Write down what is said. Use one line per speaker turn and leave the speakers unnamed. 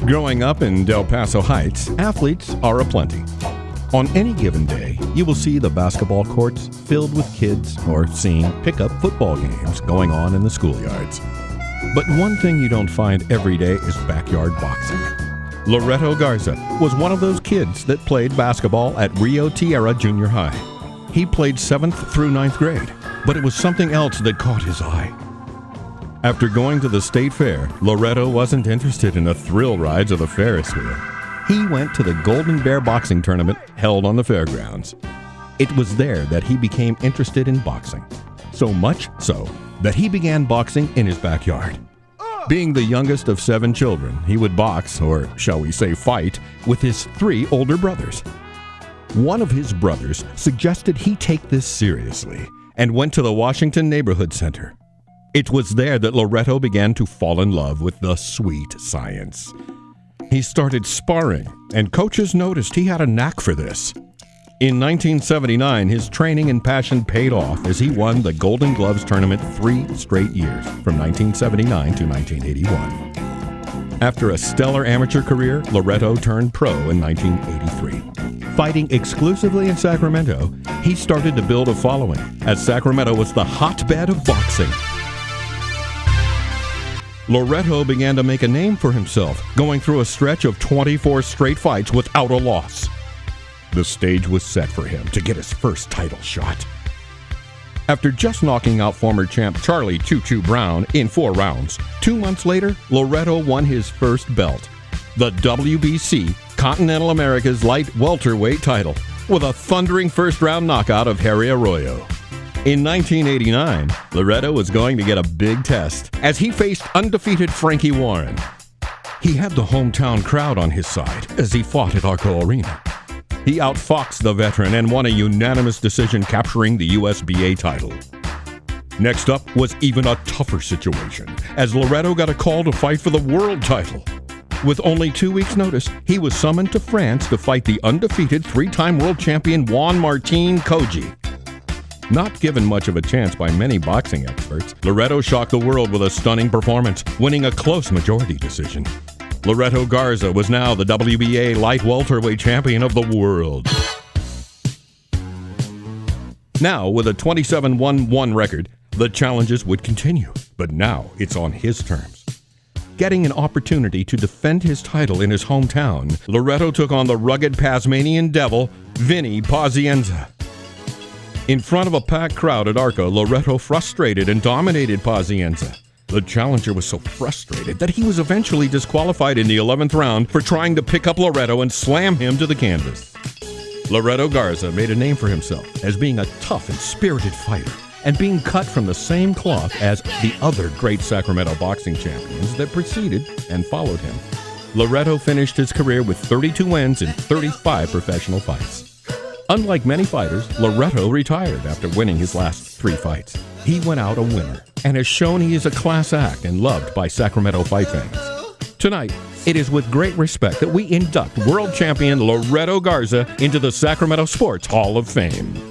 Growing up in Del Paso Heights, athletes are aplenty. On any given day, you will see the basketball courts filled with kids or seeing pickup football games going on in the schoolyards. But one thing you don't find every day is backyard boxing. Loreto Garza was one of those kids that played basketball at Rio Tierra Junior High. He played 7th through 9th grade, but it was something else that caught his eye. After going to the state fair, Loreto wasn't interested in the thrill rides of the Ferris wheel. He went to the Golden Bear boxing tournament held on the fairgrounds. It was there that he became interested in boxing. So much so that he began boxing in his backyard. Being the youngest of 7 children, he would box, or shall we say fight, with his 3 older brothers. One of his brothers suggested he take this seriously and went to the Washington Neighborhood Center. It was there that Loreto began to fall in love with the sweet science. He started sparring, and coaches noticed he had a knack for this. In 1979, his training and passion paid off as he won the Golden Gloves tournament 3 straight years, from 1979 to 1981. After a stellar amateur career, Loreto turned pro in 1983. Fighting exclusively in Sacramento, he started to build a following, as Sacramento was the hotbed of boxing. Loreto began to make a name for himself, going through a stretch of 24 straight fights without a loss. The stage was set for him to get his first title shot. After just knocking out former champ Charlie Choo Choo Brown in 4 rounds, 2 months later, Loreto won his first belt, the WBC Continental America's light welterweight title, with a thundering first-round knockout of Harry Arroyo. In 1989, Loreto was going to get a big test as he faced undefeated Frankie Warren. He had the hometown crowd on his side as he fought at Arco Arena. He outfoxed the veteran and won a unanimous decision, capturing the USBA title. Next up was even a tougher situation, as Loreto got a call to fight for the world title. With only 2 weeks' notice, he was summoned to France to fight the undefeated 3-time world champion Juan Martín Koji. Not given much of a chance by many boxing experts, Loreto shocked the world with a stunning performance, winning a close majority decision. Loreto Garza was now the WBA light welterweight champion of the world. Now, with a 27-1-1 record, the challenges would continue, but now it's on his terms. Getting an opportunity to defend his title in his hometown, Loreto took on the rugged Tasmanian devil, Vinny Pazienza. In front of a packed crowd at Arco, Loreto frustrated and dominated Pazienza. The challenger was so frustrated that he was eventually disqualified in the 11th round for trying to pick up Loreto and slam him to the canvas. Loreto Garza made a name for himself as being a tough and spirited fighter, and being cut from the same cloth as the other great Sacramento boxing champions that preceded and followed him. Loreto finished his career with 32 wins in 35 professional fights. Unlike many fighters, Loreto retired after winning his last 3 fights. He went out a winner and has shown he is a class act and loved by Sacramento fight fans. Tonight, it is with great respect that we induct world champion Loreto Garza into the Sacramento Sports Hall of Fame.